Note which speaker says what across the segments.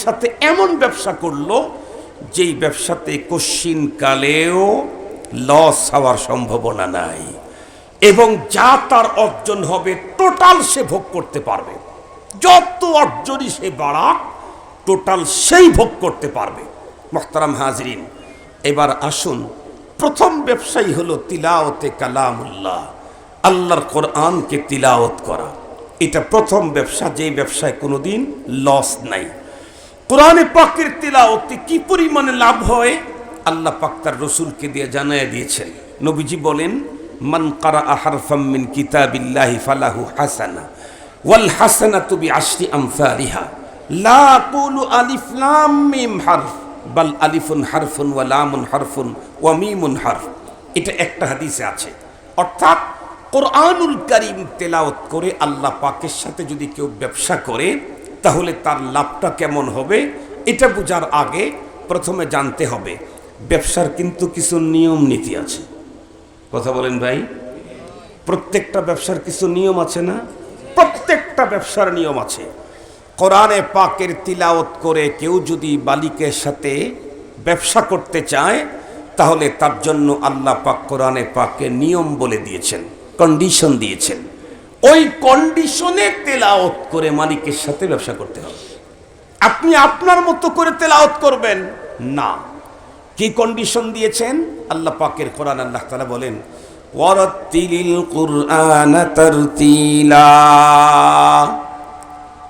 Speaker 1: সাথে এমন ব্যবসা করলো যেই ব্যবসাতে কোশ্চিন কালেও লস হওয়ার সম্ভাবনা নাই, এবং যা তার অর্জন হবে টোটাল সে ভোগ করতে পারবে। যত অর্জনই সে বাড়াক টোটাল সেই ভোগ করতে পারবে। মুহতারাম হাজরিন, এবার আসুন, প্রথম ব্যবসায়ী হলো তিলাওয়াতে কালামুল্লাহ, আল্লাহর কোরআনকে তিলাওয়াত করা। এটা প্রথম ব্যবসা, যে ব্যবসায় কোনোদিন লস নাই। কোরআনে পাকের তিলাওয়াতে কি পরিমাণে লাভ হয় আল্লাহ পাক তার রসুলকে দিয়ে জানায় দিয়েছেন। নবীজি বলেন, মান কারাআ হারফাম মিন কিতাবিল্লাহি ফালাহু হাসানা ওয়াল হাসানাতু বিআশরি আমসালিহা লা আকুলু আলিফ লাম মিম হারফ বাল আলিফুন হারফুন ওয়া লামুন হারফুন ওয়া মিমুন হারফ। এটা একটা হাদিসে আছে। অর্থাৎ কোরআনুল কারীম তেলাওয়াত করে আল্লাহ পাকের সাথে যদি কেউ ব্যবসা করে তাহলে তার লাভটা কেমন হবে এটা বোঝার আগে প্রথমে জানতে হবে ব্যবসার কিন্তু কিছু নিয়ম নীতি আছে। কথা বলেন ভাই, প্রত্যেকটা ব্যবসার কিছু নিয়ম আছে না? প্রত্যেকটা ব্যবসার নিয়ম আছে। কোরআনে পাকের তিলাওয়াত করে কেউ যদি মালিকের সাথে ব্যবসা করতে চায় তাহলে তার জন্য আল্লাহ পাক কোরআনে পাকে নিয়ম বলে দিয়েছেন, কন্ডিশন দিয়েছেন। ওই কন্ডিশনে তেলাওয়াত করে মালিকের সাথে ব্যবসা করতে হবে। আপনি আপনার মতো করে তেলাওয়াত করবেন না। কি কন্ডিশন দিয়েছেন আল্লাহ পাকের কোরআন? আল্লাহ তাআলা বলেন, ওয়ারাত্তিলিল কুরআনা তারতিলা।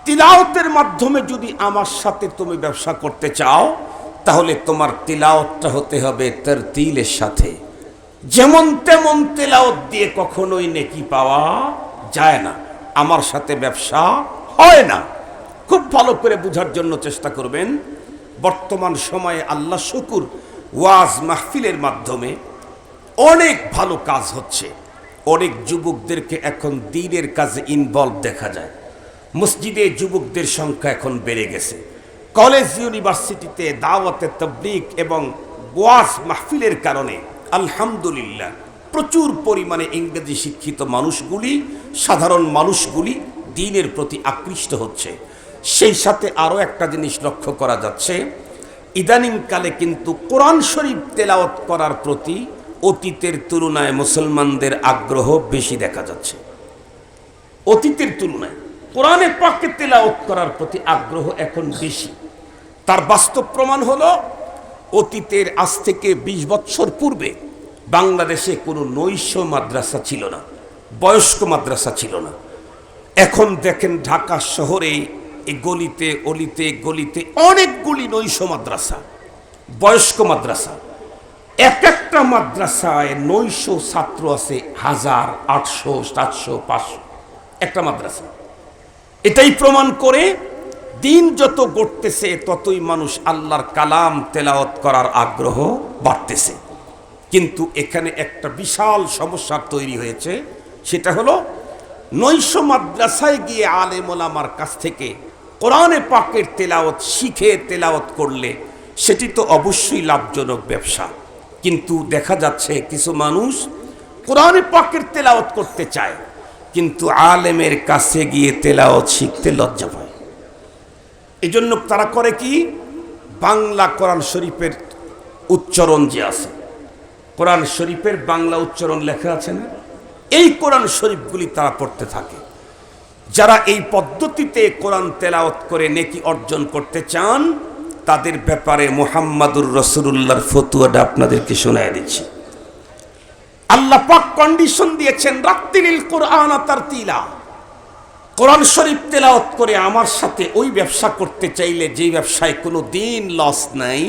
Speaker 1: তিলাওয়াতের মাধ্যমে যদি আমার সাথে তুমি ব্যবসা করতে চাও তাহলে তোমার তিলাওয়াতটা হতে হবে তারতিলের সাথে। যেমন তেমন তেলাওয়াত দিয়ে কখনোই নেকি পাওয়া যায় না, আমার সাথে ব্যবসা হয় না। খুব ভালো করে বোঝার জন্য চেষ্টা করবেন। বর্তমান সময়ে আল্লাহ শুকুর ওয়াজ মাহফিলের মাধ্যমে অনেক ভালো কাজ হচ্ছে। অনেক যুবকদেরকে এখন দ্বীনের কাজে ইনভলভ দেখা যায়। মসজিদে যুবকদের সংখ্যা এখন বেড়ে গেছে। কলেজ ইউনিভার্সিটিতে দাওয়াতে তাবলীগ এবং ওয়াজ মাহফিলের কারণে আলহামদুলিল্লাহ প্রচুর পরিমাণে ইংরেজি শিক্ষিত মানুষগুলি, সাধারণ মানুষগুলি দ্বীনের প্রতি আকৃষ্ট হচ্ছে। সেই সাথে আরও একটা জিনিস লক্ষ্য করা যাচ্ছে, ইদানিংকালে কিন্তু কোরআন শরীফ তেলাওয়াত করার প্রতি অতীতের তুলনায় মুসলমানদের আগ্রহ বেশি দেখা যাচ্ছে। অতীতের তুলনায় কোরআনে পাকে তেলাওয়াত করার প্রতি আগ্রহ এখন বেশি। তার বাস্তব প্রমাণ হলো, অতীতের আজ থেকে 20 বছর পূর্বে বাংলাদেশে কোনো নৈশ মাদ্রাসা ছিল না, বয়স্ক মাদ্রাসা ছিল না। এখন দেখেন ঢাকা শহরে এই গলিতে অলিতে গলিতে অনেকগুলি নৈশ মাদ্রাসা, বয়স্ক মাদ্রাসা। এক একটা মাদ্রাসায় নৈশ ছাত্র আছে 1000, 800, 700, 500 একটা মাদ্রাসা। এটাই প্রমাণ করে দিন যত গড়তেছে ততই মানুষ আল্লাহর কালাম তেলাওয়াত করার আগ্রহ বাড়তেছে। কিন্তু এখানে একটা বিশাল সমস্যা তৈরি হয়েছে, সেটা হলো নৈশ মাদ্রাসায় গিয়ে আলেম ওলামার কাছ থেকে কোরআনে পাকের তেলাওয়াত শিখে তেলাওয়াত করলে সেটি তো অবশ্যই লাভজনক ব্যবসা। কিন্তু দেখা যাচ্ছে কিছু মানুষ কোরআনে পাকের তেলাওয়াত করতে চায় কিন্তু আলেমের কাছে গিয়ে তেলাওয়াত শিখতে লজ্জা পায়। এজন্য তারা করে কি, বাংলা কোরআন শরীফের উচ্চারণ যে আছে, কোরআন শরীফের বাংলা উচ্চারণ লেখা আছে না, এই কোরআন শরীফগুলি তারা পড়তে থাকে। যারা এই পদ্ধতিতে কোরআন তেলাওয়াত করে নেকি অর্জন করতে চান তাদের ব্যাপারে মুহাম্মাদুর রাসূলুল্লাহর ফতোয়াটা আপনাদেরকে শোনায় দিচ্ছি। আল্লাহ পাক কন্ডিশন দিয়েছেন, রাত্তিলিল কুরআনা তারতিলা। কোরআন শরীফ তেলাওয়াত করে আমার সাথে ওই ব্যবসা করতে চাইলে, যে ব্যবসায় কোনো দিন লস নাই,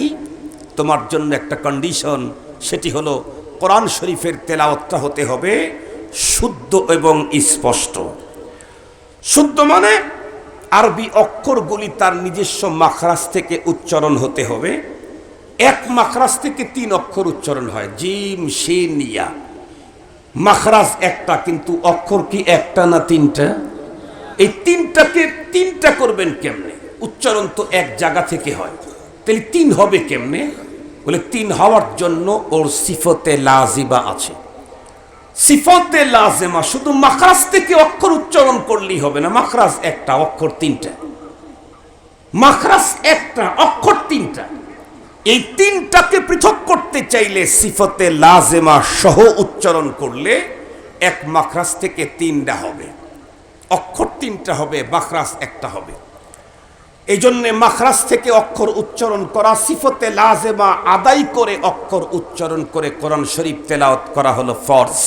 Speaker 1: তোমার জন্য একটা কন্ডিশন, সেটি হলো কোরআন শরীফের তেলাওয়াতটা হতে হবে শুদ্ধ এবং স্পষ্ট। শুদ্ধ মানে আরবি অক্ষরগুলি তার নিজস্ব মাখরাজ থেকে উচ্চারণ হতে হবে। এক মাখরাজ থেকে 3 অক্ষর উচ্চারণ হয়, জিম শিন ইয়া। মাখরাজ একটা, কিন্তু অক্ষর কি একটা না 3টা? এই 3টাকে 3টা করবেন কেমনে? উচ্চারণ তো এক জায়গা থেকে হয়, তাহলে 3 হবে কেমনে? বলে 3 হওয়ার জন্য ওর সিফতে লাজিবা আছে। সিফতে লাজেমা শুধু মাখরাজ থেকে অক্ষর উচ্চারণ করলেই হবে না, মাখরাজ একটা, অক্ষর 3টা। মাখরাজ একটা, অক্ষর তিনটা। এই তিনটাকে পৃথক করতে চাইলে সিফতে লাজেমা সহ উচ্চারণ করলে এক মাখরাজ থেকে তিনটা হবে, অক্ষর তিনটা হবে, মাখরাজ একটা হবে। এই জন্যে মাখরাজ থেকে অক্ষর উচ্চারণ করা, সিফতে লাজেমা আদায় করে অক্ষর উচ্চারণ করে কোরআন শরীফ তেলাওয়াত করা হলো ফরজ।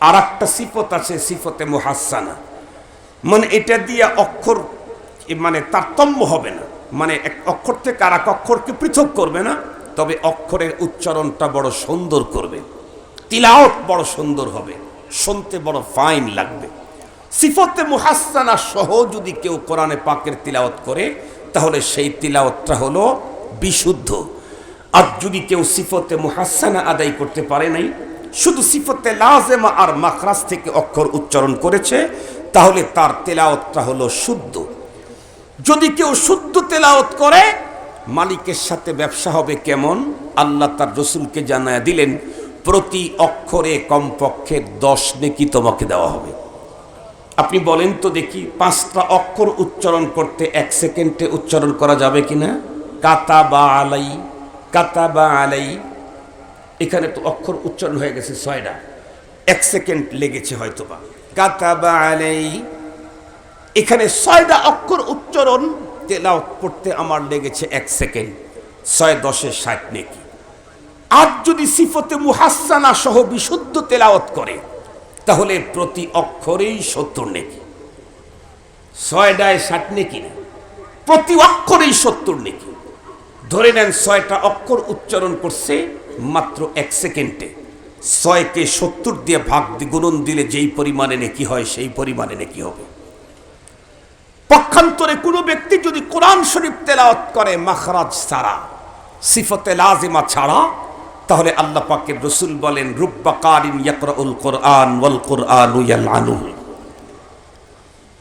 Speaker 1: আর একটা সিফত আছে সিফতে মুহাসসানা, মানে এটা দিয়ে অক্ষর মানে তারতম্য হবে না, মানে এক অক্ষর থেকে আর এক অক্ষরকে পৃথক করবে না, তবে অক্ষরের উচ্চারণটা বড় সুন্দর করবে, তিলাওয়াত বড় সুন্দর হবে, শুনতে বড় ফাইন লাগবে। সিফতে মুহাসসানা সহ যদি কেউ কোরআনে পাকের তিলাওয়াত করে তাহলে সেই তিলাওয়াতটা হলো বিশুদ্ধ। আর যদি কেউ সিফতে মুহাসসানা আদায় করতে পারে নাই, শুধু সিফতে লাজেমা আর মাখরাজ থেকে অক্ষর উচ্চারণ করেছে, তাহলে তার তেলাওয়াতটা হলো শুদ্ধ। যদি কেউ শুদ্ধ তেলাওয়াত করে, মালিকের সাথে ব্যবসা হবে কেমন? আল্লাহ তার রসুলকে জানায় দিলেন, প্রতি অক্ষরে কমপক্ষে 10 নেকি তোমাকে দেওয়া হবে। আপনি বলেন তো দেখি, 5টা অক্ষর উচ্চারণ করতে 1 সেকেন্ডে উচ্চারণ করা যাবে কিনা? কাতাবা আলাই, কাতাবা আলাই, এখানে তো অক্ষর উচ্চারণ হয়ে গেছে 6টা, 1 সেকেন্ড লেগেছে হয়তোবা। কাতাবা আলাই, এখানে 6টা অক্ষর উচ্চারণ তেলাওয়াত পড়তে আমার লেগেছে 1 সেকেন্ড, 6 10 60 নেকি। আর যদি সিফতে মুহাসসানা সহ বিশুদ্ধ তেলাওয়াত করে তাহলে প্রতি অক্ষরেই 70 নেকি। 6টায় 60 নেকি না, প্রতি অক্ষরেই 70 নেকি। ধরে নেন 6টা অক্ষর উচ্চারণ করছে মাত্র 1 সেকেন্ডে, 6কে 70 দিয়ে ভাগ গুণন দিলে যেই পরিমাণে নেকি হয় সেই পরিমাণে নেকি হবে। পক্ষান্তরে কোনো ব্যক্তি যদি কোরআন শরীফ তেলাওয়াত করে মাখরাজ ছাড়া, সিফতে লাজিমা ছাড়া, তাহলে আল্লাহ পাকের রসুল বলেন, রুব্বা কারিন ইয়াকরাউল কোরআন ওয়াল কোরআনু ইয়ালআনুহু।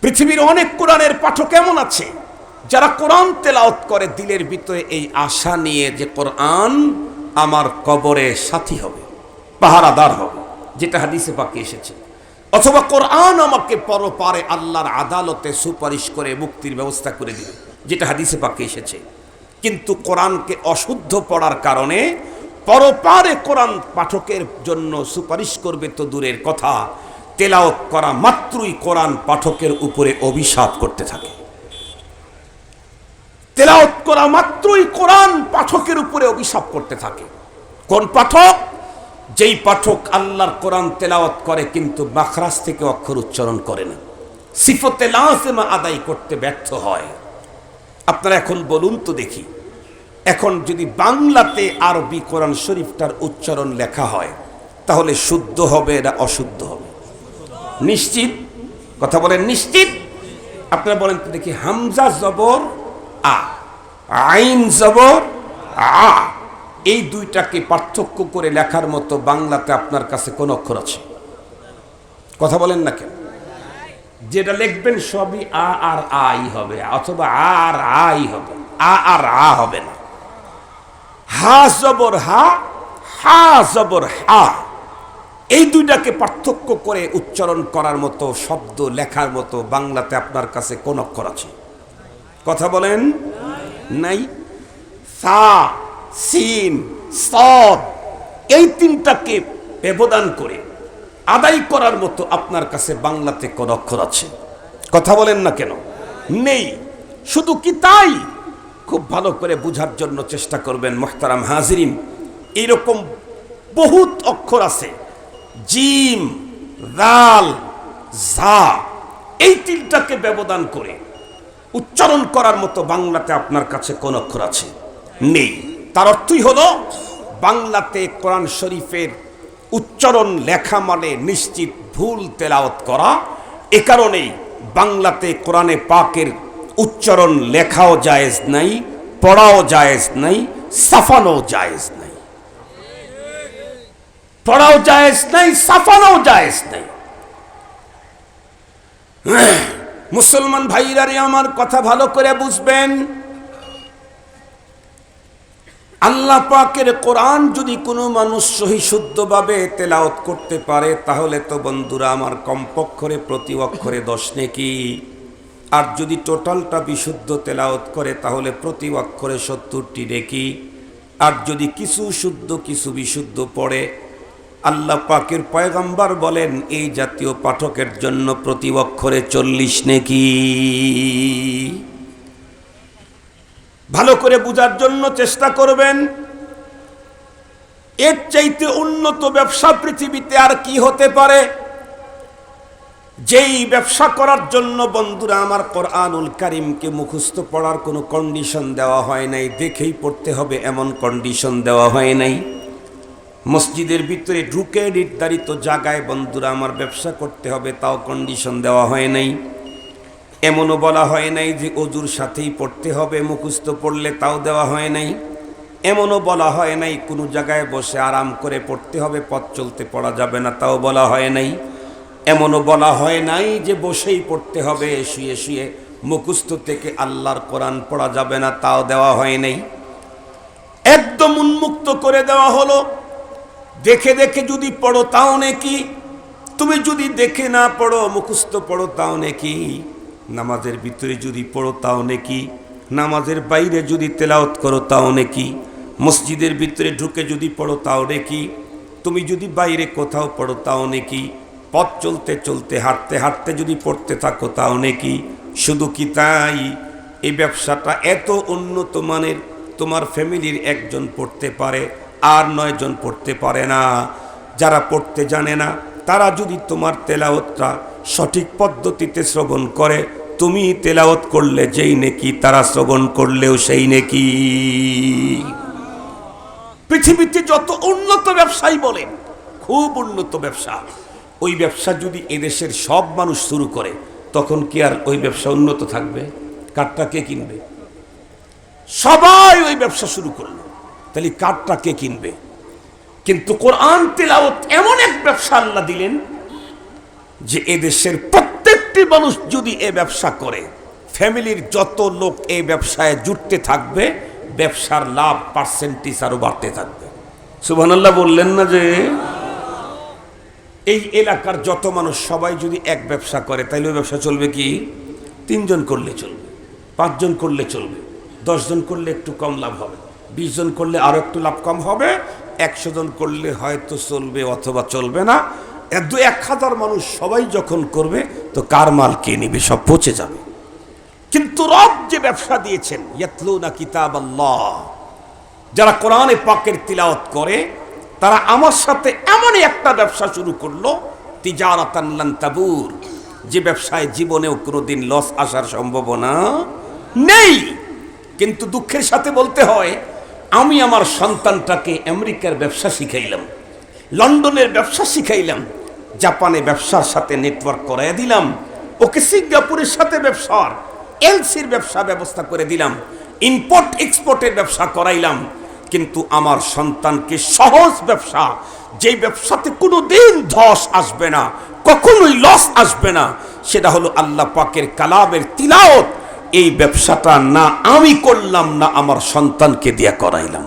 Speaker 1: পৃথিবীর অনেক কোরআনের পাঠক এমন আছে যারা কোরআন তেলাওয়াত করে দিলের ভিতরে এই আশা নিয়ে যে কোরআন আমার কবরে সাথী হবে, পাহারাদার হবে, যেটা হাদিসে পাকে এসেছে, অথবা কোরআন আমাকে পরপারে আল্লাহর আদালতে সুপারিশ করে মুক্তির ব্যবস্থা করে দিবে, যেটা হাদিসে পাকে এসেছে। কিন্তু কোরআনকে অশুদ্ধ পড়ার কারণে পরপারে কোরআন পাঠকের জন্য সুপারিশ করবে তো দূরের কথা, তেলাওয়াত করা মাত্রই কোরআন পাঠকের উপরে অভিশাপ করতে থাকে। তেলাওয়াত করা মাত্রই কোরআন পাঠকের উপরে অভিশাপ করতে থাকে। কোন পাঠক? যেই পাঠক আল্লাহর কোরআন তেলাওয়াত করে কিন্তু মাখরাজ থেকে অক্ষর উচ্চারণ করে না, সিফতে লাজিমা আদায় করতে ব্যর্থ হয়। আপনারা এখন বলুন তো দেখি, এখন যদি বাংলাতে আরবি কোরআন শরীফটার উচ্চারণ লেখা হয় তাহলে শুদ্ধ হবে না অশুদ্ধ হবে? নিশ্চিত? কথা বলেন নিশ্চিত? আপনারা বলেন তো দেখি, হামজা জবর আ, আইন জবর আ, এই দুইটাকে পার্থক্য করে লেখার মতো বাংলাতে আপনার কাছে কোন অক্ষর আছে? কথা বলেন না কেন? যেটা লিখবেন সবই আ আর আই হবে, অথবা আ আর আই হবে, আ আর আ হবে না। হা জবর হা, হা জবর হা, এই দুইটাকে পার্থক্য করে উচ্চারণ করার মতো, শব্দ লেখার মতো বাংলাতে আপনার কাছে কোন অক্ষর আছে? কথা বলেন নাই। সা, সিন, সদ, এই তিনটাকে ব্যবধান করে আদায় করার মতো আপনার কাছে বাংলাতে কোন অক্ষর আছে? কথা বলেন না কেন? নেই। শুধু কি তাই? খুব ভালো করে বুঝার জন্য চেষ্টা করবেন মুহতারাম হাজিরিন, এইরকম বহুত অক্ষর আছে, জিম, দাল, জা, এই তিনটাকে ব্যবধান করে উচ্চারণ করার মতো বাংলাতে আপনার কাছে কোন অক্ষর আছে? নেই। তার অর্থই হলো বাংলাতে কোরআন শরীফের উচ্চারণ লেখা মানে নিশ্চিত ভুল তেলাওয়াত করা। এ কারণেই বাংলাতে কোরআনে পাকের উচ্চারণ লেখাও জায়েজ নাই, পড়াও জায়েজ নাই, সাফানো জায়েজ নাই। পড়াও জায়েজ নাই, সাফানো জায়েজ নাই। মুসলমান ভাইরা রে, আমার কথা ভালো করে বুঝবেন। আল্লাহ পাকের কোরআন যদি কোনো মানুষ সহি শুদ্ধভাবে তেলাওয়াত করতে পারে তাহলে তো বন্ধুরা আমার কমপক্ষরে প্রতি অক্ষরে 10 নেকি। আর যদি টোটালটা বিশুদ্ধ তেলাওয়াত করে তাহলে প্রতি অক্ষরে 70টি নেকি। আর যদি কিছু শুদ্ধ কিছু বিশুদ্ধ পড়ে, আল্লাহ পাকের পয়গম্বর বলেন এই জাতীয় পাঠকের জন্য প্রতি অক্ষরে 40 নেকি। ভালো করে বুঝার জন্য চেষ্টা করবেন। এর চাইতে উন্নত ব্যবসা পৃথিবীতে আর কি হতে পারে? যেই ব্যবসা করার জন্য বন্ধুরা আমার কোরআনুল কারীমকে মুখস্থ পড়ার কোনো কন্ডিশন দেওয়া হয় নাই, দেখেই পড়তে হবে এমন কন্ডিশন দেওয়া হয় নাই। মসজিদের ভিতরে ঢুকে নির্ধারিত জায়গায় বন্ধুরা আমার ব্যবসা করতে হবে, তাও কন্ডিশন দেওয়া হয় নাই। এমনও বলা হয় নাই যে অজুর সাথেই পড়তে হবে, মুখস্থ পড়লে তাও দেওয়া হয় নাই। এমনও বলা হয় নাই কোনো জায়গায় বসে আরাম করে পড়তে হবে, পথ চলতে পড়া যাবে না, তাও বলা হয় নাই। এমনও বলা হয় নাই যে বসেই পড়তে হবে, শুয়ে শুয়ে মুখস্থ থেকে আল্লাহর কোরআন পড়া যাবে না, তাও দেওয়া হয় নাই। একদম উন্মুক্ত করে দেওয়া হলো। দেখে দেখে যদি পড়ো তাও নেকি, তুমি যদি দেখে না পড়ো মুখস্থ পড়ো তাও নেকি, নামাজের ভিতরে যদি পড়ো তাও নেকি, নামাজের বাইরে যদি তেলাওয়াত করো তাও নেকি, মসজিদের ভিতরে ঢুকে যদি পড়ো তাও নেকি, তুমি যদি বাইরে কোথাও পড়ো তাও নেকি, পথ চলতে চলতে হাঁটতে হাঁটতে যদি পড়তে থাকো তাও নেকি। শুধু কি তাই, এই ব্যবসাটা এত উন্নত মানের, তোমার ফ্যামিলির একজন পড়তে পারে আর 9 জন পড়তে পারে না। যারা পড়তে জানে না তারা যদি তোমার তেলাওয়াতটা সঠিক পদ্ধতিতে শ্রবণ করে, তুমি তেলাওয়াত করলে যেই নেকি, তারা শ্রবণ করলেও সেই নেকি। পৃথিবীতে যত উন্নত ব্যবসায়ী বলেন, খুব উন্নত ব্যবসা, ওই ব্যবসা যদি এদেশের সব মানুষ শুরু করে, তখন কি আর ওই ব্যবসা উন্নত থাকবে? কাঠটা কে কিনবে? সবাই ওই ব্যবসা শুরু করলো, তাহলে কাঠটা কে কিনবে? কিন্তু কোরআন তিলাওয়াত এমন এক ব্যবসা আল্লাহ দিলেন যে এদেশের প্রত্যেকটি মানুষ যদি এ ব্যবসা করে, ফ্যামিলির যত লোক এই ব্যবসায় জুটতে থাকবে, ব্যবসার লাভ পার্সেন্টেজ আরো বাড়তে থাকবে। সুবহানাল্লাহ বললেন না? যে এই এলাকার যত মানুষ সবাই যদি এক ব্যবসা করে, তাইলে ওই ব্যবসা চলবে কি? 3 জন করলে চলবে, 5 জন করলে চলবে, 10 জন করলে একটু কম লাভ হবে, 20 জন করলে আরো একটু লাভ কম হবে, 100 জন করলে হয়তো চলবে অথবা চলবে না। 1,000 মানুষ সবাই যখন করবে, তো কার মাল কে নিবে? সব পচে যাবে। কিন্তু রব যে ব্যবসা দিয়েছেন, ইয়াতলুনা কিতাবাল্লাহ, যারা কোরআনে পাকের তিলাওয়াত করে, তারা আমার সাথে এমনই একটা ব্যবসা শুরু করলো, তিজারাতান লান তাবুর, যে ব্যবসায় জীবনেও কোনোদিন লস আসার সম্ভাবনা নেই। কিন্তু দুঃখের সাথে বলতে হয়, আমি আমার সন্তানটাকে আমেরিকার ব্যবসা শিখাইলাম, লন্ডনের ব্যবসা শিখাইলাম, জাপানে ব্যবসার সাথে নেটওয়ার্ক করাই দিলাম, ওকে সিঙ্গাপুরের সাথে ব্যবসার এলসির ব্যবসা ব্যবস্থা করে দিলাম, ইম্পোর্ট এক্সপোর্টের ব্যবসা করাইলাম, কিন্তু আমার সন্তানকে সহজ ব্যবসা, যেই ব্যবসাতে কোনোদিন ধস আসবে না, কখনোই লস আসবে না, সেটা হলো আল্লাহ পাকের কালামের তিলাওয়াত, এই ব্যবসাটা না আমি করলাম, না আমার সন্তানকে দিয়ে করাইলাম,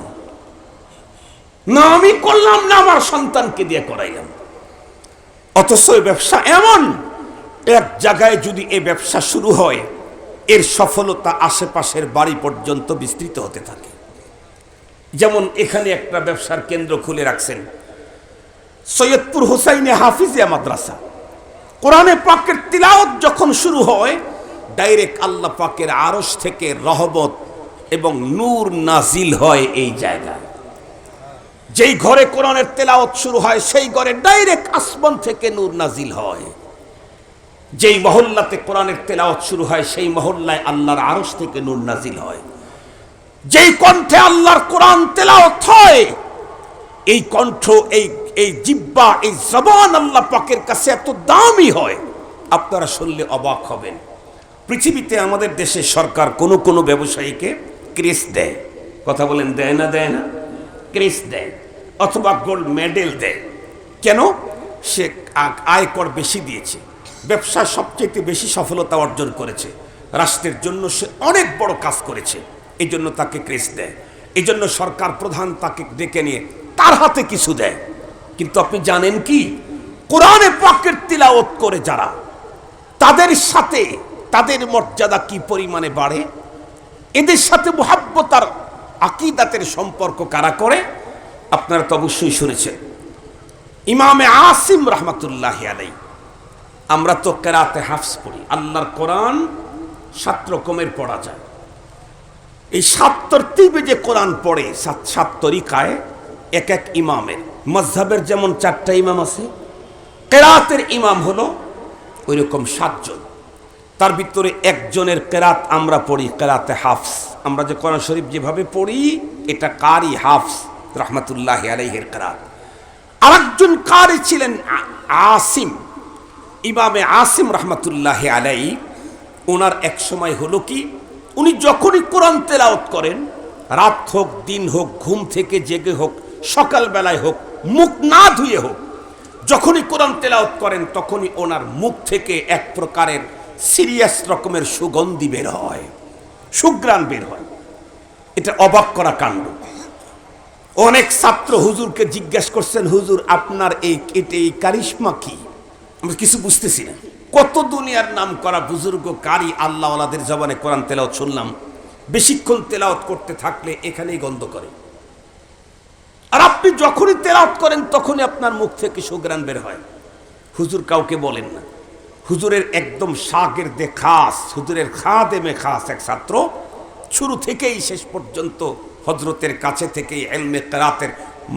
Speaker 1: না আমি করলাম, না আমার সন্তানকে দিয়ে করাইলাম। অথচ এই ব্যবসা এমন, এক জায়গায় যদি এই ব্যবসা শুরু হয়, এর সফলতা আশেপাশের বাড়ি পর্যন্ত বিস্তৃত হতে থাকে। যেমন এখানে একটা ব্যবসার কেন্দ্র খুলে রাখছেন সৈয়দপুর হুসাইনে হাফিজিয়া মাদ্রাসা। কোরআনে পাকের তিলাওয়াত যখন শুরু হয়, ডাইরেক্ট আল্লাহ পাকের আরশ থেকে রহমত এবং নূর নাজিল হয় এই জায়গায়। যেই ঘরে কোরআনের তেলাওয়াত শুরু হয়, সেই ঘরে ডাইরেক্ট আসমান থেকে নূর নাজিল হয়। যেই মহল্লাতে কোরআনের তেলাওয়াত শুরু হয়, সেই মহল্লায় আল্লাহর আরশ থেকে নূর নাজিল হয়। যেই কণ্ঠে আল্লাহর কোরআন তেলাওয়াত হয়, এই কণ্ঠ, এই জিহ্বা, এই জবান আল্লাহ পাকের কাছে এত দামি হয়, আপনারা শুনলে অবাক হবেন। পৃথিবীতে আমাদের দেশে সরকার কোনো কোনো ব্যবসায়ীকে ক্রেস দেয়, কথা বলেন, দেয় না? দেয় না? ক্রেস দেয় অথবা গোল্ড মেডেল দেয়। কেন? সে আয়কর বেশি দিয়েছে, ব্যবসায় সবচেয়ে বেশি সফলতা অর্জন করেছে, রাষ্ট্রের জন্য সে অনেক বড় কাজ করেছে, এই জন্য তাকে ক্রেস দেয়। এই জন্য সরকার প্রধান তাকে ডেকে নিয়ে তার হাতে কিছু দেয়। কিন্তু আপনি জানেন কি, কোরআনে পাকের তিলাওয়াত করে যারা, তাদের সাথে তাদের মর্যাদা কি পরিমাণে বাড়ে। এদের সাথে মুহাব্বত আর আকীদাতের সম্পর্ক কারা করে আপনারা তো অবশ্যই শুনেছেন। ইমামে আসিম রহমাতুল্লাহি আলাইহি, আমরা তো কেরাতে হাফস পড়ি, আল্লাহর কোরআন 7 রকমের পড়া যায়। এই 7 তরতিবে যে কোরআন পড়ে, 7 তরিকায় এক এক ইমামের, মাযহাবের যেমন 4টা ইমাম আছে, কেরাতের ইমাম হলো ওই রকম 7 জন। তার ভিতরে একজনের কেরাত আমরা পড়ি কেরাতে হাফস। আমরা যে কোরআন শরীফ যেভাবে পড়ি এটা কারি হাফস রহমাতুল্লাহি আলাইহির কেরাত। আরেকজন কারি ছিলেন আসিম, ইমামে আসিম রহমাতুল্লাহি আলাইহি। ওনার এক সময় হলো কি, উনি যখনই কোরআন তেলাওয়াত করেন, রাত হোক দিন হোক, ঘুম থেকে জেগে হোক, সকালবেলায় হোক, মুখ না ধুয়ে হোক, যখনই কোরআন তেলাওয়াত করেন তখনই ওনার মুখ থেকে এক প্রকারের সিরিয়াস রকমের সুগন্ধি বের হয়, সুঘ্রাণ বের হয়। এটা অবাক করা কাণ্ড। অনেক ছাত্র হুজুরকে জিজ্ঞাসা করছেন, হুজুর আপনার এই কারিশমা কি? আমরা কিছু বুঝতেছি না। কত দুনিয়ার নাম করা বুজুর্গ কারি আল্লাহওয়ালাদের জবানে কোরআন তেলাওয়াত শুনলাম, বেশিক্ষণ তেলাওয়াত করতে থাকলে এখানেই গন্ধ করে। আর আপনি যখনই তেলাওয়াত করেন তখনই আপনার মুখ থেকে সুঘ্রাণ বের হয়। হুজুর কাউকে বলেন না। হুজুরের একদম শাগির্দে খাস, হুজুরের খাদেমে খাস এক ছাত্র, শুরু থেকেই শেষ পর্যন্ত হযরতের কাছে থেকেই ইলমে কিরাতের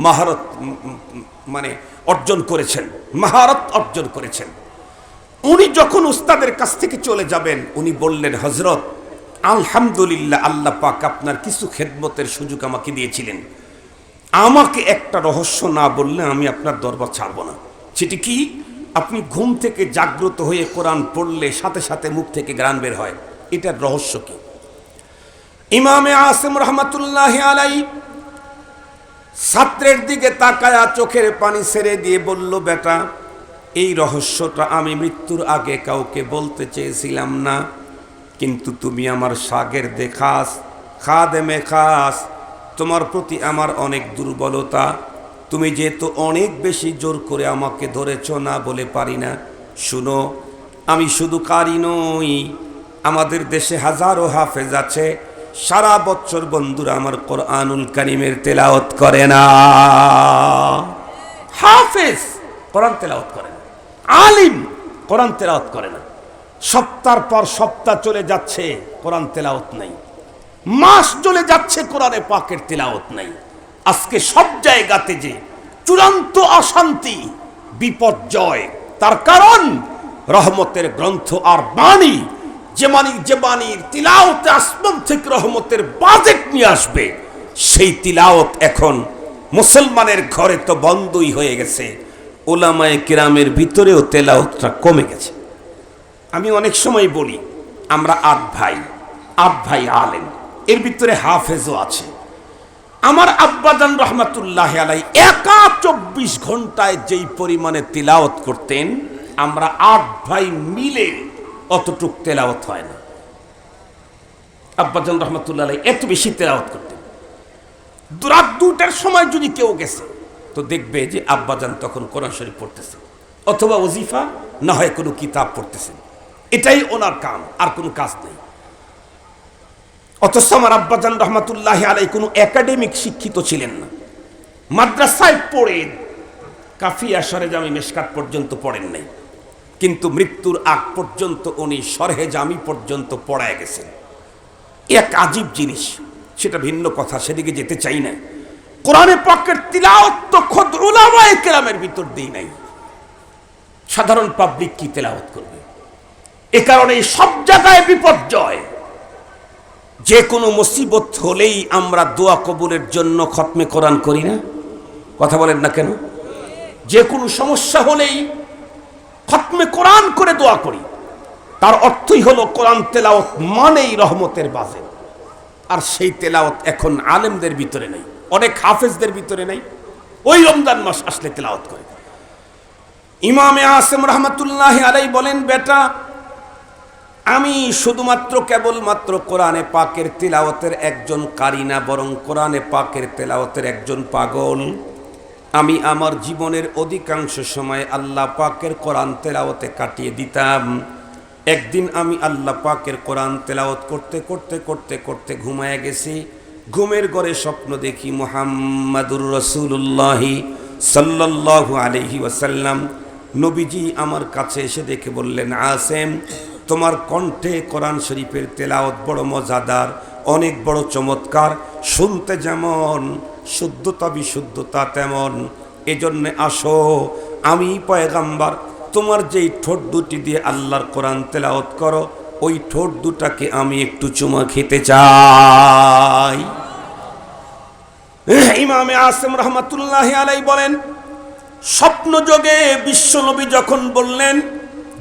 Speaker 1: মাহারত অর্জন করেছেন, মাহারত অর্জন করেছেন। উনি যখন উস্তাদের কাছ থেকে চলে যাবেন, উনি বললেন, হযরত আলহামদুলিল্লাহ, আল্লাহ পাক আপনার কিছু খেদমতের সুযোগ আমাকে দিয়েছিলেন। আমাকে একটা রহস্য না বললে আমি আপনার দরবার ছাড়ব না। সেটি কি? আপনি ঘুম থেকে জাগ্রত হয়ে কোরআন পড়লে সাথে সাথে মুখ থেকে ঘ্রাণ বের হয়, এটার রহস্য কি? ইমামে আসিম রহমাতুল্লাহি আলাইহি ছাত্রের দিকে তাকায়া চোখের পানি ছেড়ে দিয়ে বলল, বেটা, এই রহস্যটা আমি মৃত্যুর আগে কাউকে বলতে চেয়েছিলাম না, কিন্তু তুমি আমার শাগির্দে খাস, খাদেমে খাস, তোমার প্রতি আমার অনেক দুর্বলতা। তুমি যেহেতু অনেক বেশি জোর করে আমাকে ধরেছ, না বলে পারি না। শুনো, আমি শুধু কারি নই, আমাদের দেশে হাজারো হাফেজ আছে, সারা বছর বন্ধুরা আমার কোরআনুল কারীমের তেলাওয়াত করে না। হাফেজ কোরআন তেলাওয়াত করে না, আলিম কোরআন তেলাওয়াত করে না। সপ্তাহ পর সপ্তাহ চলে যাচ্ছে, কোরআন তেলাওয়াত নাই। মাস চলে যাচ্ছে, কোরআনে পাকের তেলাওয়াত নাই। আজকে সব জায়গাতে যে চূড়ান্ত অশান্তি, বিপর্যয়, তার কারণ রহমতের গ্রন্থ আর বাণী, যে বাণীর তিলাওয়াতে আসমান থেকে রহমতের বাজেট নিয়ে আসবে, সেই তিলাওয়াত এখন মুসলমানের ঘরে তো বন্ধই হয়ে গেছে। উলামায়ে কিরামের ভিতরেও তেলাওয়াতটা কমে গেছে। আমি অনেক সময় বলি, আমরা 8 ভাই আলেম, এর ভিতরে হাফেজও আছে। আমার আব্বাজান রহমাতুল্লাহি আলাইহি একা 24 ঘন্টায় যেই পরিমাণে তিলাওয়াত করতেন, আমরা 8 ভাই মিলে অতটুক তেলাওয়াত হয় না। আব্বাজান রহমাতুল্লাহি আলাইহি এত বেশি তেলাওয়াত করতেন। রাত 2টার সময় যদি কেউ গেছে তো দেখবে যে আব্বাজান তখন কোরআন শরীফ পড়তেছে, অথবা ওজিফা, না হয় কোনো কিতাব পড়তেছেন। এটাই ওনার কাম, আর কোনো কাজ নেই। অথচ আমার আব্বাজান রহমাতুল্লাহি আলাইহি কোনো একাডেমিক শিক্ষিত ছিলেন না। মাদ্রাসায় পড়ে কাফিয়া, সরেজামি, মেশকাত পর্যন্ত পড়েন নাই, কিন্তু মৃত্যুর আগ পর্যন্ত উনি শরহে জামি পর্যন্ত পড়ায় গেছেন। এক আজীব জিনিস, সেটা ভিন্ন কথা, সেদিকে যেতে চাই না। কোরআনে পাকের তিলাওয়াত তো খোদ উলামায়ে কেরামের ভিতর দেই নাই, সাধারণ পাবলিক কি তেলাওয়াত করবে? এ কারণে সব জায়গায় বিপর্যয়। যে কোনো মুসিবত হলেই আমরা দোয়া কবুলের জন্য খতমে কোরআন করি না? কথা বলেন না কেন? যে কোনো সমস্যা হলেই খতমে কোরআন করে দোয়া করি। তার অর্থই হলো কোরআন তেলাওয়াত মানেই রহমতের বাজেট। আর সেই তেলাওয়াত এখন আলেমদের ভিতরে নেই, অনেক হাফেজদের ভিতরে নেই। ওই রমজান মাস আসলে তেলাওয়াত করে। ইমামে আসিম রহমাতুল্লাহি আলাইহি বলেন, বেটা, আমি শুধুমাত্র কেবলমাত্র কোরআনে পাকের তিলাওয়াতের একজন কারি না, বরং কোরআনে পাকের তেলাওয়াতের একজন পাগল। আমি আমার জীবনের অধিকাংশ সময় আল্লাহ পাকের কোরআন তেলাওয়াতে কাটিয়ে দিতাম। একদিন আমি আল্লাহ পাকের কোরআন তেলাওয়াত করতে করতে করতে করতে ঘুমায় গেছি। ঘুমের ঘরে স্বপ্ন দেখি মুহাম্মাদুর রাসূলুল্লাহ সাল্লাল্লাহু আলাইহি ওয়াসাল্লাম নবীজি আমার কাছে এসে দেখে বললেন, আসেম, তোমার কণ্ঠে কোরআন শরীফের তেলাওয়াত বড় মজাদার, অনেক বড় চমৎকার, শুনতে যেমন শুদ্ধতা বিশুদ্ধতা তেমন, এজন্য আসো আমি পয়গাম্বার তোমার যেই ঠোঁট দুটি দিয়ে আল্লাহর কোরআন তেলাওয়াত করো ওই ঠোঁট দুটাকে আমি একটু চুমা খেতে চাই। ইমামে আসেম রহমাতুল্লাহি আলাইহি বলেন, স্বপ্ন যোগে বিশ্বনবী যখন বললেন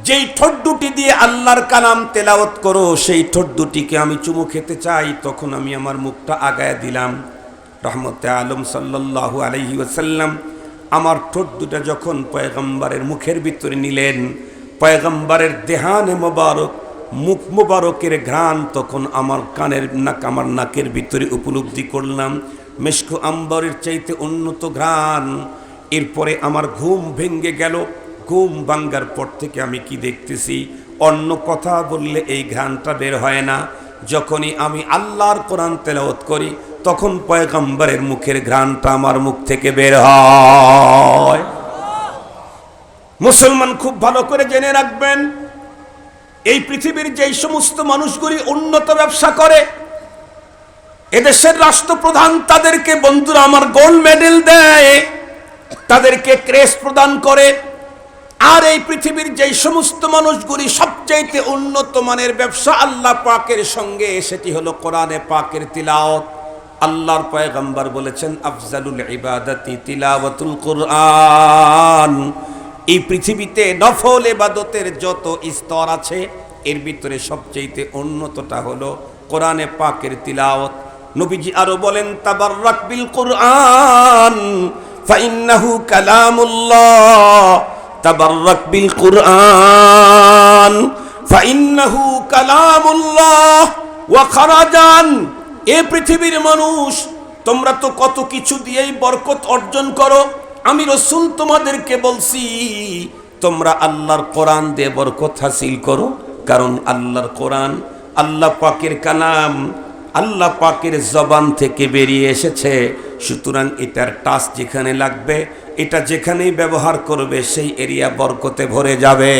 Speaker 1: যেই ঠোঁট দুটি দিয়ে আল্লাহর কালাম তেলাওয়াত করো সেই ঠোঁট দুটিকে আমি চুমু খেতে চাই, তখন আমি আমার মুখটা আগায় দিলাম। রহমতে আলম সাল্লাল্লাহু আলাইহি ওয়াসাল্লাম আমার ঠোঁট দুটা যখন পয়গম্বরের মুখের ভিতরে নিলেন, পয়গম্বরের দেহানে মোবারক মুখ মোবারকের ঘ্রাণ তখন আমার আমার নাকের ভিতরে উপলব্ধি করলাম, মেশকু আম্বরের চাইতে উন্নত ঘ্রাণ। এরপরে আমার ঘুম ভেঙে গেল। ঘুম ভাঙ্গার পর থেকে আমি কি দেখতেছি, অন্য কথা বললে এই ঘ্রাণটা বের হয় না। যখনই আমি আল্লাহর কোরআন তেলাওয়াত করি তখন পয়গম্বরের মুখের ঘ্রাণটা আমার মুখ থেকে বের হয়। মুসলমান খুব ভালো করে জেনে রাখবেন, এই পৃথিবীর যেই সমস্ত মানুষগুলি উন্নত ব্যবসা করে, এদেশের রাষ্ট্রপ্রধান তাদেরকে, বন্ধুরা আমার, গোল্ড মেডেল দেয়, তাদেরকে ক্রেস্ট প্রদান করে। আর এই পৃথিবীর যেই সমস্ত মানুষগুলি সবচাইতে উন্নত মানের ব্যবসা আল্লাহ পাকের সঙ্গে, সেটি হলো কোরআনে পাকের তিলাওয়াত। আল্লাহর পয়গম্বর বলেছেন, আফজালুল ইবাদাতি তিলাওয়াতুল কুরআন। এই পৃথিবীতে নফল ইবাদতের যত স্তর আছে এর ভিতরে সবচাইতে উন্নতটা হলো কোরআনে পাকের তিলাওয়াত। নবীজি আরো বলেন, তাবাররাক বিল কুরআন ফাইন্নাহু কালামুল্লাহ, তাবাররাক বিল কুরআন ফাইন্নাহু কালামুল্লাহ ওয়া খারাজান। এ পৃথিবীর মানুষ, তোমরা তো কত কিছু দিয়েই বরকত অর্জন করো, আমি রাসূল তোমাদেরকে বলছি তোমরা আল্লাহর কোরআন দিয়ে বরকত হাসিল করো, কারণ আল্লাহর কোরআন আল্লাহ পাকের কালাম, আল্লাহ পাকের জবান থেকে বেরিয়ে এসেছে। সুতরাং এটার টাচ যেখানে লাগবে, এটা যেখানেই ব্যবহার করবে সেই এরিয়া বরকতে ভরে যাবে।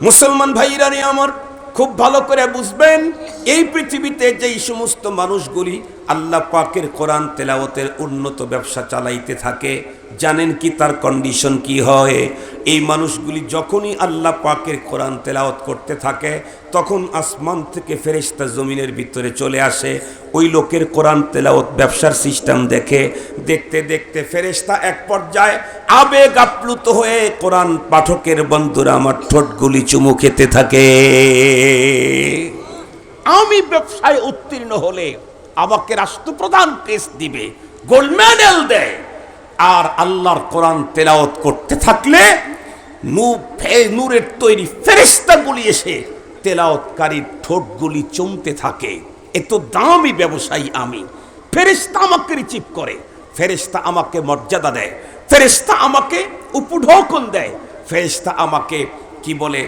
Speaker 1: মুসলমান ভাইরা রে আমার, খুব ভালো করে বুঝবেন, এই পৃথিবীতে যেই সমস্ত মানুষগুলি আল্লাহ পাকের কোরআন তেলাওয়াতের উন্নত ব্যবসা চালাইতে থাকে, জানেন কি তার কন্ডিশন কি হয়? এই মানুষগুলি যখনই আল্লাহ পাকের কোরআন তেলাওয়াত করতে থাকে তখন আসমান থেকে ফেরেশতা জমিনের ভিতরে চলে আসে। ওই লোকের কোরআন তেলাওয়াত ব্যবসার সিস্টেম দেখে, দেখতে দেখতে ফেরেশতা এক পর্যায়ে আবেগ আপ্লুত হয়ে কোরআন পাঠকের বন্ধুরা আমার ঠোঁটগুলি চুমু খেতে থাকে। আমি ব্যবসায় উত্তীর্ণ হলে আমাকে রাষ্ট্রপ্রধান ক্রেস্ট দিবে, গোল্ড মেডেল দেয়। আর আল্লাহর কোরআন তেলাওয়াত করতে থাকলে নূরের তৈরি ফেরেশতাগুলি এসে তেলাওয়াতকারীর ঠোঁটগুলি চুমতে থাকে। এত দামি ব্যবসায়ী আমি, ফেরেশতা আমাকে রিসিভ করে, ফেরেশতা আমাকে মর্যাদা দেয়, ফেরেশতা আমাকে উপঢৌকন দেয়, ফেরেশতা আমাকে কি বলে,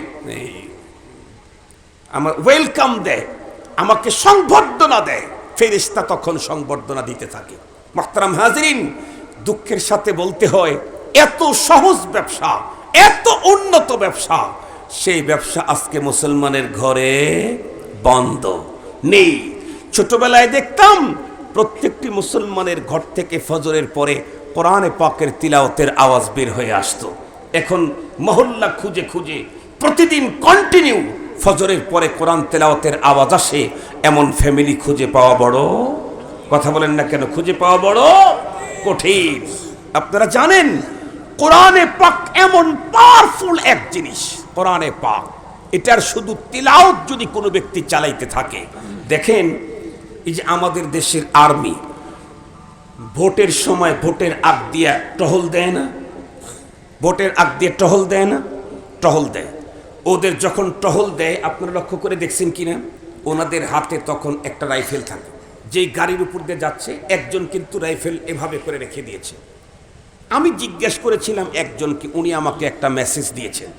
Speaker 1: আমার ওয়েলকাম দেয়, আমাকে সংবর্ধনা দেয়। ফেরেশতা তখন সংবর্ধনা দিতে থাকে। মুহতারাম হাজিরিন, দুঃখের সাথে বলতে হয়, এত সহজ ব্যবসা, এত উন্নত ব্যবসা, সেই ব্যবসা আজকে মুসলমানের ঘরে বন্ধ নেই। ছোটবেলায় দেখতাম প্রত্যেকটি মুসলমানের ঘর থেকে ফজরের পরে কোরআনে পাকের তিলাওয়াতের আওয়াজ বের হয়ে আসতো। এখন মহল্লা খুঁজে খুঁজে প্রতিদিন কন্টিনিউ ফজরের পরে কোরআন তেলাওয়াতের আওয়াজ আসে, এমন ফ্যামিলি খুঁজে পাওয়া বড়, কথা বলেন না কেন, খুঁজে পাওয়া বড় কঠিন। আপনারা জানেন কোরআনে পাক এমন পাওয়ারফুল এক জিনিস, কোরআনে পাক, এটার শুধু তিলাওয়াত যদি কোনো ব্যক্তি চালাইতে থাকে, দেখেন এই যে আমাদের দেশের আর্মি ভোটের সময় ভোটের আগ দিয়ে টহল দেয় না, ভোটের আগ দিয়ে টহল দেয় না, টহল দেয়। ওদের যখন টহল দেয় আপনারা লক্ষ্য করে দেখছেন কিনা, ওনাদের হাতে তখন একটা রাইফেল থাকে, যেই গাড়ির উপর দিয়ে যাচ্ছে একজন কিন্তু রাইফেল এভাবে করে রেখে দিয়েছে। আমি জিজ্ঞেস করেছিলাম একজনকে, উনি আমাকে একটা মেসেজ দিয়েছেন,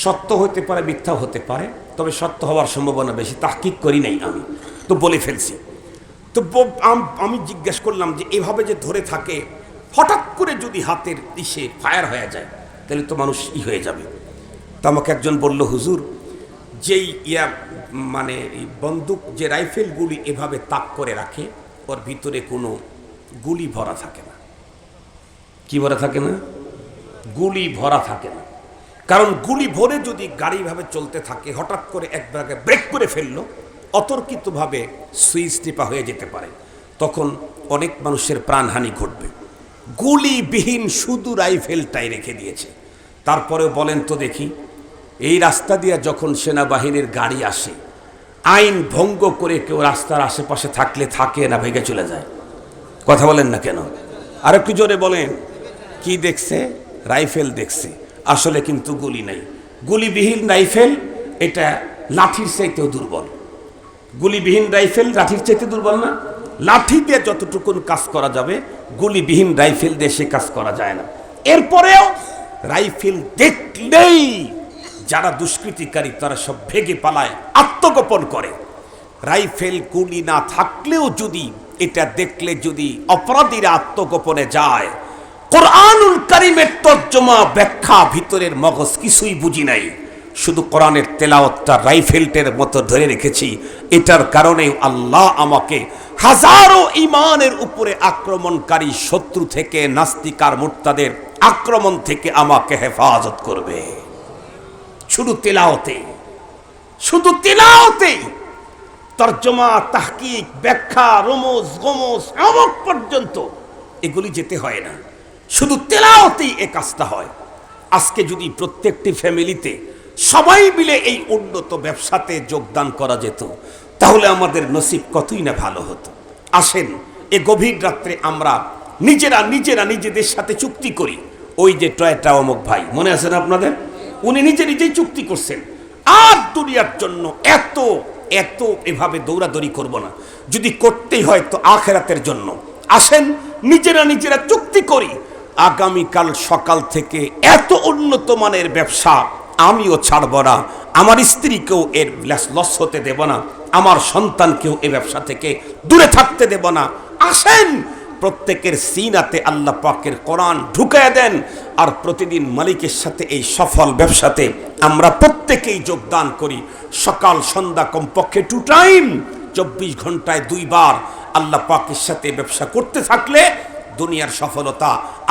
Speaker 1: সত্য হতে পারে, মিথ্যাও হতে পারে, তবে সত্য হওয়ার সম্ভাবনা বেশি। তাহকিক করি নাই আমি, তো বলে ফেলছি। তো আমি জিজ্ঞেস করলাম যে এভাবে যে ধরে থাকে, হঠাৎ করে যদি হাতের ইসে ফায়ার হয়ে যায় তাহলে তো মানুষ হয়ে যাবে। তো আমাকে একজন বলল, হুজুর, যেই মানে বন্দুক, যে রাইফেলগুলি এভাবে তাক করে রাখে, ওর ভিতরে কোনো গুলি ভরা থাকে না। কি ভরা থাকে না? গুলি ভরা থাকে না। কারণ গুলি ভরে যদি গাড়িভাবে চলতে থাকে, হঠাৎ করে একবার ব্রেক করে ফেললো, অতর্কিতভাবে সুইচ টিপা হয়ে যেতে পারে, তখন অনেক মানুষের প্রাণহানি ঘটবে। গুলিবিহীন শুধু রাইফেলটাই রেখে দিয়েছে। তারপরেও বলেন তো দেখি, এই রাস্তা দিয়ে যখন সেনাবাহিনীর গাড়ি আসে, আইন ভঙ্গ করে কেউ রাস্তার আশেপাশে থাকলে থাকে না ভেঙে চলে যায়? কথা বলেন না কেন? আর একটু জোরে বলেন। কি দেখছে? রাইফেল দেখছে, আসলে কিন্তু গুলি নাই। গুলিবিহীন রাইফেল এটা লাঠির চাইতেও দুর্বল। গুলিবিহীন রাইফেল লাঠির চাইতে দুর্বল না? লাঠি দিয়ে যতটুকুন কাজ করা যাবে, গুলিবিহীন রাইফেল দিয়ে সে কাজ করা যায় না। এরপরেও রাইফেল দেখলেই যারা দুষ্কৃতিকারী তারা সব ভেগে পালায়, আত্মগোপন করে। রাইফেল গুলি না থাকলেও যদি এটা দেখলে যদি অপরাধীরা আত্মগোপনে যায়, কোরআনুল কারীমের তর্জমা ব্যাখ্যা ভিতরের মগজ কিছুই বুঝি নাই, শুধু কোরআনের তেলাওয়াতটা রাইফেলটের মতো ধরে রেখেছি। এটার কারণে আল্লাহ আমাকে হাজারো ঈমানের উপরে আক্রমণকারী শত্রু থেকে, নাস্তিকার মুরতাদের আক্রমণ থেকে আমাকে হেফাজত করবে। শুধু তেলাওয়াতে, শুধু তেলাওয়াতে তর্জমা, তাহকিক, ব্যাখ্যা, রমজ গমজ আমক পর্যন্ত এগুলি যেতে হয় না, শুধু তেলাওয়াতেই এ কাজটা হয়। আজকে যদি প্রত্যেকটি ফ্যামিলিতে সবাই মিলে এই উন্নত ব্যবসাতে যোগদান করা যেত, তাহলে আমাদের নসিব কতই না ভালো হতো। আসেন, এ গভীর রাত্রে আমরা নিজেরা নিজেদের সাথে চুক্তি করি। ওই যে টয়টা অমুক ভাই, মনে আছে না আপনাদের? উনি নিজেই চুক্তি করছেন, আর দুনিয়ার জন্য এত এত এভাবে দৌড়াদৌড়ি করব না, যদি করতেই হয় তো আখেরাতের জন্য। আসেন নিজেরা চুক্তি করি, আগামীকাল সকাল থেকে এত উন্নত মানের ব্যবসা আমিও ছাড়ব না, আমার স্ত্রীকেও এর লস হতে দেব না, আমার সন্তানকেও এই ব্যবসা থেকে দূরে থাকতে দেব না। আসেন প্রত্যেকের সিনাতে আল্লাহ পাকের কোরআন ঢুকায় দেন, আর প্রতিদিন মালিকের সাথে এই সফল ব্যবসাতে আমরা প্রত্যেকেই যোগদান করি। সকাল সন্ধ্যা কমপক্ষে 2 টাইম, 24 ঘন্টায় 2 বার আল্লাহ পাকের সাথে ব্যবসা করতে থাকলে দুনিয়ার সফলতা,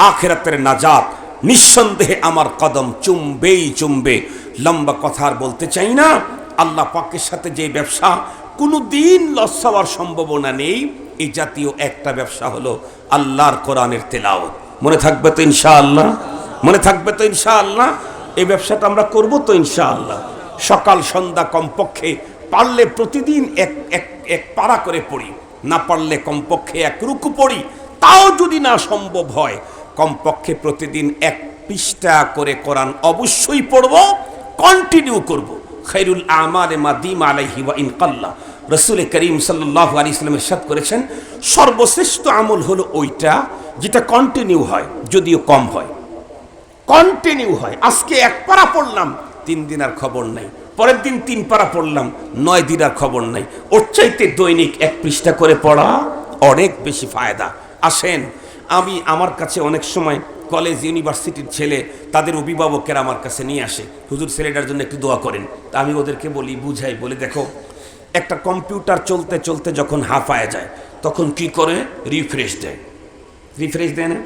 Speaker 1: আখিরাতের নাজাত নিঃসন্দেহে আমার কদম চুমবে। লম্বা কথা আর বলতে চাই না। আল্লাহ পাকের সাথে যে ব্যবসা কোনো দিন লস হওয়ার সম্ভাবনা নেই, এই জাতীয় একটা ব্যবসা হলো আল্লাহর কোরআনের তেলাওয়াত। মনে থাকবে তো ইনশাআল্লাহ? মনে থাকবে তো ইনশাআল্লাহ? এই ব্যবসাটা আমরা করব তো ইনশাআল্লাহ। সকাল সন্ধ্যা কমপক্ষে পারলে প্রতিদিন এক পারা করে পড়ি, না পারলে কমপক্ষে 1 রুকু পড়ি। তাও যদি না সম্ভব হয়, কমপক্ষে প্রতিদিন 1 পৃষ্ঠা করে কোরআন অবশ্যই পড়ব, কন্টিনিউ করব। খায়রুল আমালে মা দিম আলাইহি ওয়া ইন কাল্লা। রাসূল করিম সাল্লাল্লাহু আলাইহি ওয়াসাল্লাম ইরশাদ করেছেন, সর্বশ্রেষ্ঠ আমল হলো ওইটা যেটা কন্টিনিউ হয়, যদিও কম হয়, কন্টিনিউ হয়। আজকে 1 পারা পড়লাম, 3 দিন আর খবর নাই, পরের দিন 3 পারা পড়লাম, 9 দিন আর খবর নাই। ওর চাইতে দৈনিক 1 পৃষ্ঠা করে পড়া অনেক বেশি ফায়দা। আসেন, আমার কাছে অনেক সময় কলেজ ইউনিভার্সিটির ছেলে, তাদের অভিভাবকেরা আমার কাছে নিয়ে আসে, হুজুর ছেলেটার জন্য একটু দোয়া করেন। তা আমি ওদেরকে বুঝাই, বলে দেখো, একটা কম্পিউটার চলতে চলতে যখন হাঁপায় যায় তখন কি করে? রিফ্রেশ দেয় না?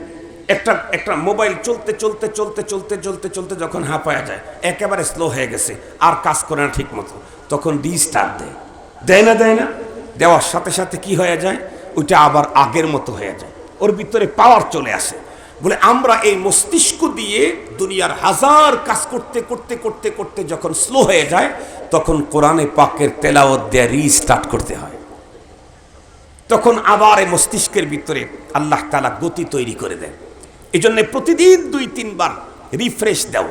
Speaker 1: একটা মোবাইল চলতে যখন হাঁপায় যায়, একেবারে স্লো হয়ে গেছে, আর কাজ করে না ঠিক মতো, তখন রিস্টার্ট দেয় না? দেওয়ার সাথে সাথে কি হয়ে যায়? ওইটা আবার আগের মতো হয়ে যায়, ওর ভিতরে পাওয়ার চলে আসে। বলে আমরা এই মস্তিষ্ক দিয়ে দুনিয়ার হাজার কাজ করতে যখন স্লো হয়ে যায়, তখন কোরআনে পাকের তেলাওয়াত দিয়ে রিস্টার্ট করতে হয়। তখন আবার এই মস্তিষ্কের ভিতরে আল্লাহ তাআলা গতি তৈরি করে দেন। এই জন্য প্রতিদিন 2-3 বার রিফ্রেশ দাও,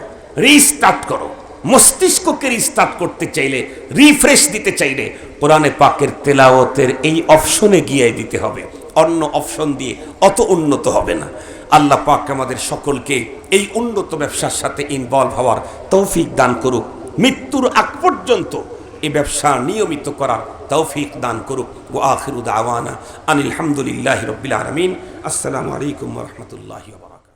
Speaker 1: রিস্টার্ট করো। মস্তিষ্ককে রিস্টার্ট করতে চাইলে, রিফ্রেশ দিতে চাইলে কোরআনে পাকের তেলাওয়াতের এই অপশনে গিয়ে দিতে হবে। অন্য অপশন দিয়ে অত উন্নত হবে না। আল্লাহ পাক আমাদের সকলকে এই উন্নত ব্যবসার সাথে ইনভলভ হওয়ার তৌফিক দান করুক, মৃত্যুর আগ পর্যন্ত এই ব্যবসা নিয়মিত করার তৌফিক দান করুক। ওয়া আখিরু দাওয়ানা আনিল হামদুলিল্লাহি রাব্বিল আলামিন। আসসালামু আলাইকুম ওয়া রাহমাতুল্লাহি ওয়া বারাকাতুহু।